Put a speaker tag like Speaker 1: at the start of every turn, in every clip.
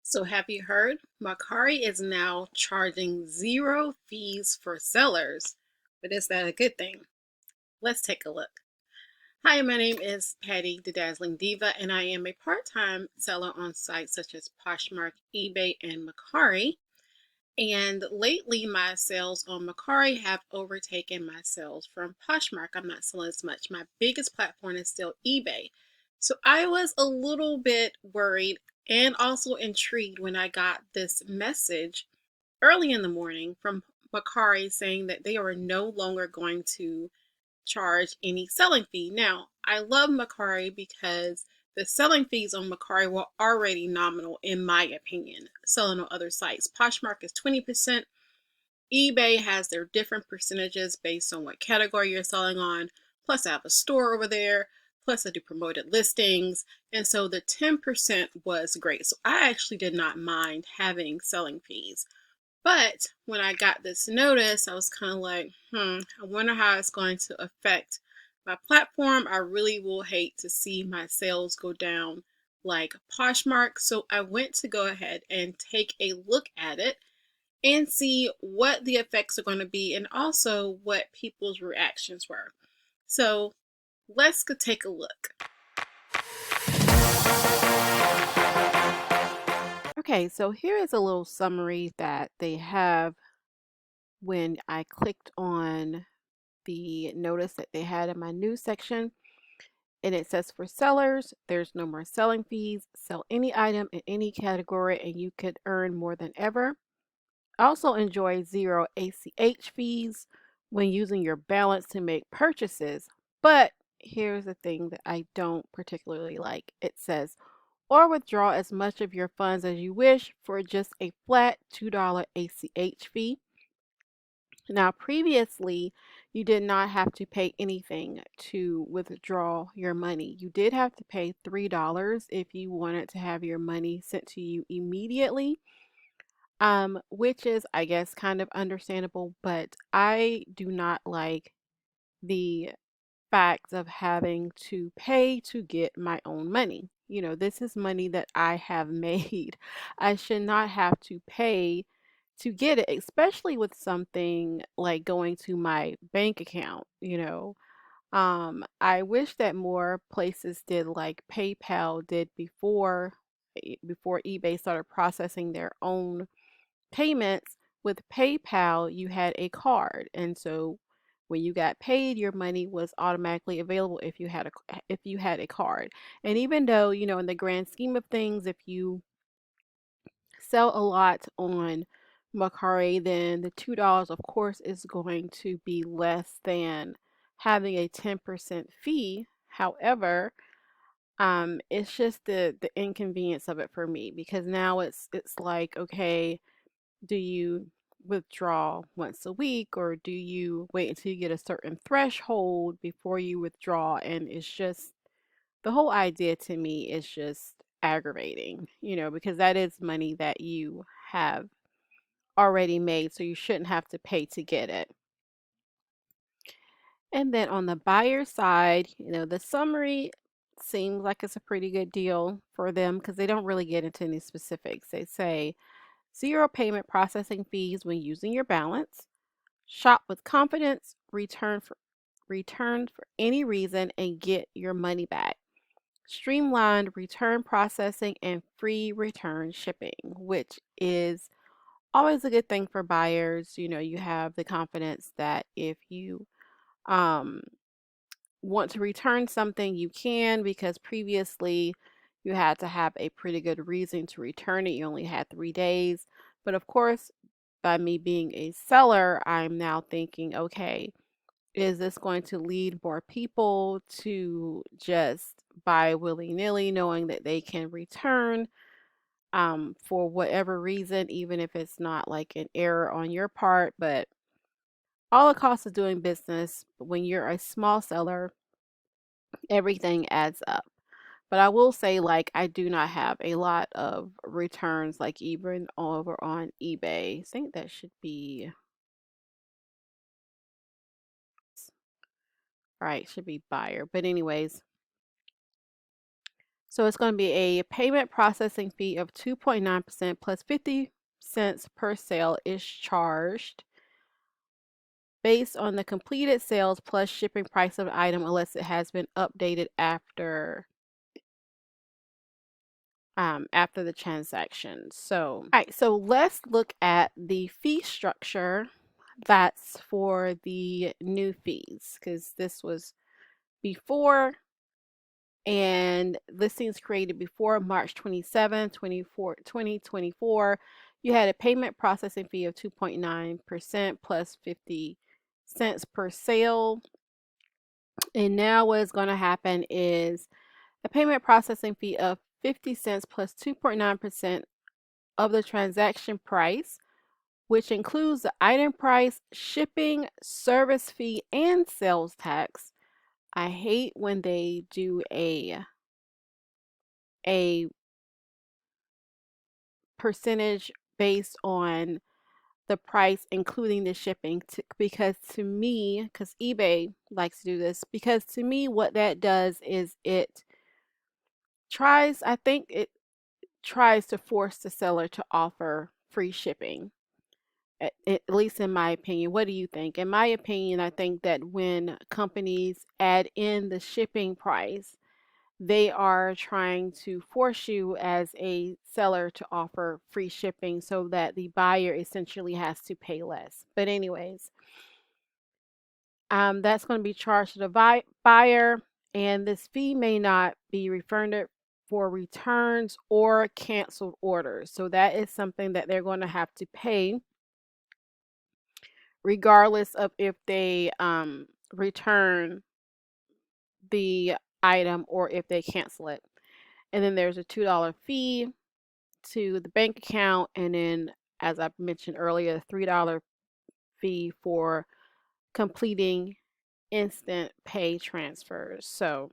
Speaker 1: So have you heard? Mercari is now charging zero fees for sellers. But is that a good thing? Let's take a look. Hi, my name is Patty, the Dazzling Diva, and I am a part-time seller on sites such as Poshmark, eBay, and Mercari. And lately, my sales on Mercari have overtaken my sales from Poshmark. I'm not selling as much. My biggest platform is still eBay. So I was a little bit worried and also intrigued when I got this message early in the morning from Mercari saying that they are no longer going to charge any selling fee. Now, I love Mercari because the selling fees on Mercari were already nominal, in my opinion, selling on other sites. Poshmark is 20%. eBay has their different percentages based on what category you're selling on. Plus, I have a store over there. Plus, I do promoted listings. And so the 10% was great. So I actually did not mind having selling fees. But when I got this notice, I was kind of like, I wonder how it's going to affect my platform. I really will hate to see my sales go down like Poshmark. So I went to go ahead and take a look at it and see what the effects are going to be and also what people's reactions were. So let's go take a look.
Speaker 2: Okay, so here is a little summary that they have when I clicked on the notice that they had in my news section. And it says for sellers, there's no more selling fees. Sell any item in any category and you could earn more than ever. Also enjoy zero ACH fees when using your balance to make purchases. But here's the thing that I don't particularly like. It says, or withdraw as much of your funds as you wish for just a flat $2 ACH fee. Now, previously, you did not have to pay anything to withdraw your money. You did have to pay $3 if you wanted to have your money sent to you immediately, which is, I guess, kind of understandable, but I do not like the fact of having to pay to get my own money. This is money that I have made. I should not have to pay to get it, especially with something like going to my bank account. I wish that more places did like PayPal did before eBay started processing their own payments. With PayPal, you had a card, and so when you got paid, your money was automatically available if you had a card. And even though, in the grand scheme of things, if you sell a lot on Mercari, then the $2, of course, is going to be less than having a 10% fee. However, it's just the inconvenience of it for me because now it's like, okay, do you withdraw once a week or do you wait until you get a certain threshold before you withdraw? And it's just the whole idea to me is just aggravating, because that is money that you have already made, so you shouldn't have to pay to get it. And then on the buyer side, the summary seems like it's a pretty good deal for them because they don't really get into any specifics. They say zero payment processing fees when using your balance. Shop with confidence, return for any reason and get your money back. Streamlined return processing and free return shipping, which is always a good thing for buyers. You have the confidence that if you um, want to return something, you can, because previously you had to have a pretty good reason to return it. You only had 3 days. But of course, by me being a seller, I'm now thinking, okay, is this going to lead more people to just buy willy-nilly, knowing that they can return for whatever reason, even if it's not like an error on your part? But all the costs of doing business, when you're a small seller, everything adds up. But I will say, like, I do not have a lot of returns, like even over on eBay. I think that should be right, should be buyer. But anyways, So it's going to be a payment processing fee of 2.9% plus 50 cents per sale is charged based on the completed sales plus shipping price of the item unless it has been updated after the transaction. So, all right, so let's look at the fee structure that's for the new fees, because this was before, and listings created before March 27, 2024. You had a payment processing fee of 2.9% plus 50 cents per sale. And now what is going to happen is a payment processing fee of 50 cents plus 2.9% of the transaction price, which includes the item price, shipping, service fee, and sales tax. I hate when they do a percentage based on the price including the shipping, because to me, because eBay likes to do this, because to me what that does is it tries to force the seller to offer free shipping. At least in my opinion. What do you think? In my opinion, I think that when companies add in the shipping price, they are trying to force you as a seller to offer free shipping so that the buyer essentially has to pay less. But anyways, that's going to be charged to the buyer, and this fee may not be refunded for returns or canceled orders. So that is something that they're going to have to pay regardless of if they return the item or if they cancel it. And then there's a $2 fee to the bank account, and then, as I mentioned earlier, a $3 fee for completing instant pay transfers. So,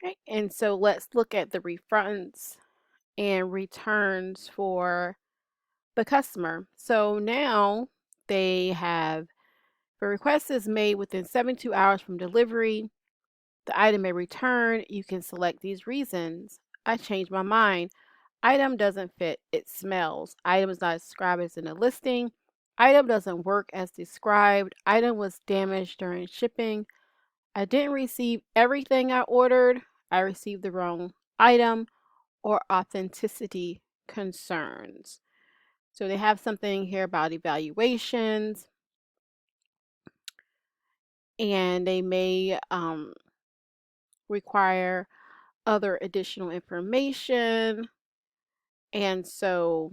Speaker 2: right, and so let's look at the refunds and returns for the customer. So now they have, if a request is made within 72 hours from delivery, the item may return. You can select these reasons. I changed my mind. Item doesn't fit. It smells. Item is not described as in a listing. Item doesn't work as described. Item was damaged during shipping. I didn't receive everything I ordered. I received the wrong item, or authenticity concerns. So they have something here about evaluations, and they may require other additional information. And so,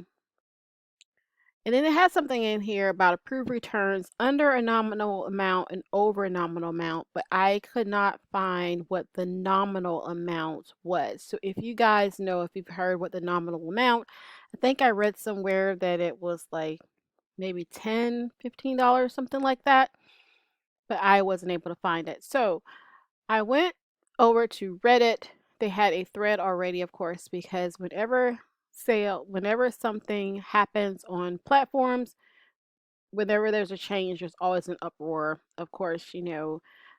Speaker 2: and then it has something in here about approved returns under a nominal amount and over a nominal amount, but I could not find what the nominal amount was. So if you guys know, if you've heard what the nominal amount, I think I read somewhere that it was like maybe $10, $15, something like that, but I wasn't able to find it. So I went over to Reddit. They had a thread already, of course, because whenever something happens on platforms, whenever there's a change, there's always an uproar. Of course,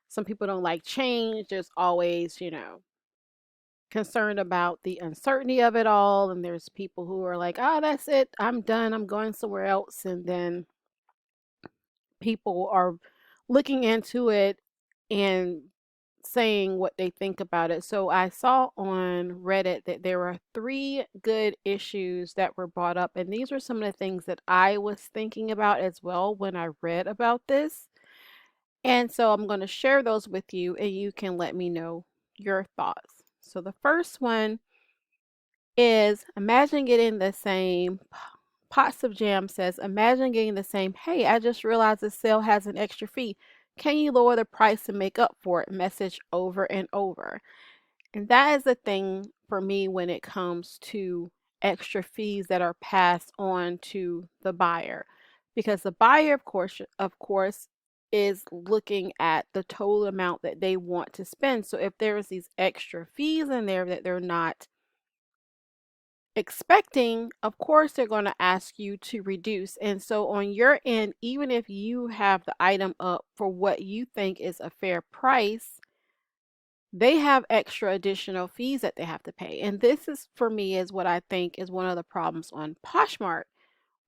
Speaker 2: some people don't like change. There's always, concerned about the uncertainty of it all. And there's people who are like, oh, that's it. I'm done. I'm going somewhere else. And then people are looking into it and saying what they think about it. So I saw on Reddit that there were 3 good issues that were brought up, and these were some of the things that I was thinking about as well when I read about this. And so I'm going to share those with you, and you can let me know your thoughts. So the first one is, imagine getting the same. Pots of Jam says, imagine getting the same, hey, I just realized the sale has an extra fee. Can you lower the price to make up for it? Message over and over. And that is the thing for me when it comes to extra fees that are passed on to the buyer. Because the buyer, of course, is looking at the total amount that they want to spend. So if there's these extra fees in there that they're not expecting, of course they're going to ask you to reduce. And so on your end, even if you have the item up for what you think is a fair price, they have extra additional fees that they have to pay. And this is, for me, is what I think is one of the problems on Poshmark,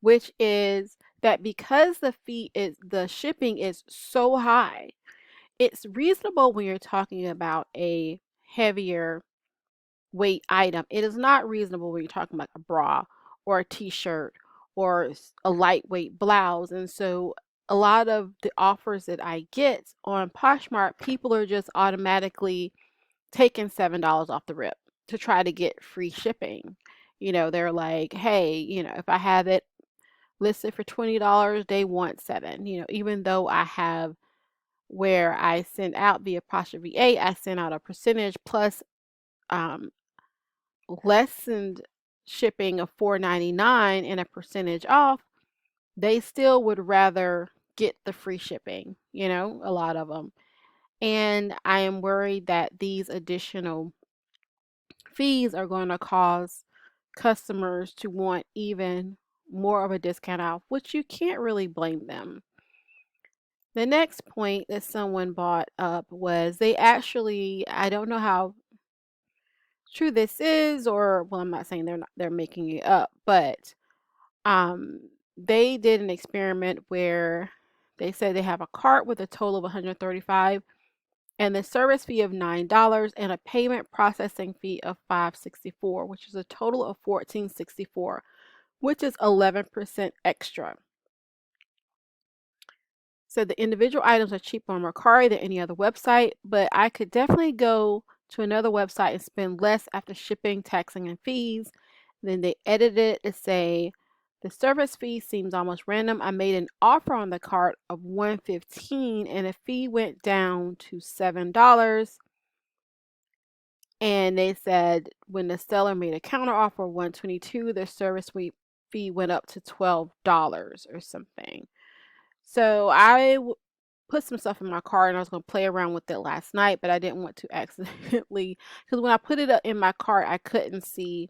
Speaker 2: which is that because the shipping is so high, it's reasonable when you're talking about a heavier weight item. It is not reasonable when you're talking about a bra or a t-shirt or a lightweight blouse. And so a lot of the offers that I get on Poshmark, people are just automatically taking $7 off the rip to try to get free shipping. They're like, hey, if I have it listed for $20, they want 7. Even though I have where I send out via apostrophe A, I send out a percentage plus um, lessened shipping of $4.99 and a percentage off, they still would rather get the free shipping, a lot of them. And I am worried that these additional fees are going to cause customers to want even more of a discount off, which you can't really blame them. The next point that someone brought up was they actually, I don't know how true this is, or well, I'm not saying they're making it up, but um they did an experiment where they said they have a cart with a total of 135 and the service fee of $9 and a payment processing fee of 564, which is a total of 1464, which is 11% extra. So the individual items are cheaper on Mercari than any other website, but I could definitely go to another website and spend less after shipping, taxing, and fees. Then they edited it to say the service fee seems almost random. I made an offer on the cart of $115 and the fee went down to $7. And they said when the seller made a counter offer of $122, their service fee went up to $12 or something. So I put some stuff in my cart and I was going to play around with it last night, but I didn't want to accidentally, because when I put it in my cart, I couldn't see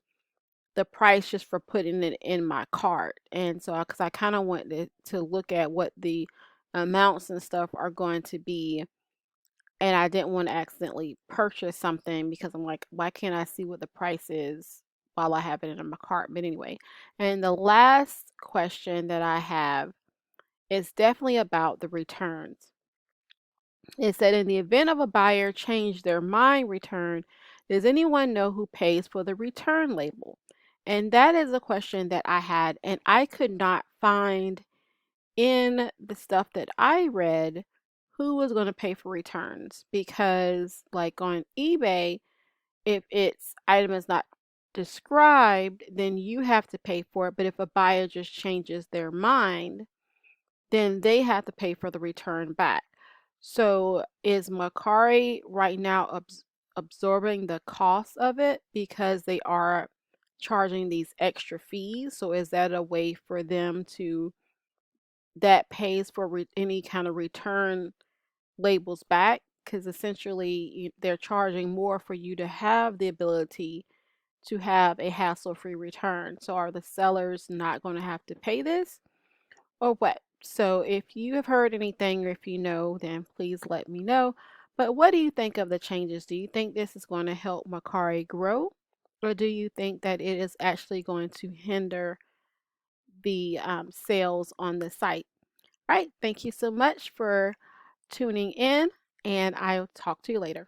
Speaker 2: the price just for putting it in my cart. And so, because I kind of wanted to look at what the amounts and stuff are going to be, and I didn't want to accidentally purchase something because I'm like, why can't I see what the price is while I have it in my cart? But anyway, and the last question that I have is definitely about the returns. It said, in the event of a buyer change their mind return, does anyone know who pays for the return label? And that is a question that I had, and I could not find in the stuff that I read who was going to pay for returns, because like on eBay, if its item is not described, then you have to pay for it. But if a buyer just changes their mind, then they have to pay for the return back. So is Mercari right now absorbing the cost of it because they are charging these extra fees? So is that a way for them to that pays for any kind of return labels back? Because essentially they're charging more for you to have the ability to have a hassle-free return. So are the sellers not going to have to pay this, or what? So if you have heard anything or if you know, then please let me know. But what do you think of the changes? Do you think this is going to help Mercari grow? Or do you think that it is actually going to hinder the sales on the site? All right. Thank you so much for tuning in, and I'll talk to you later.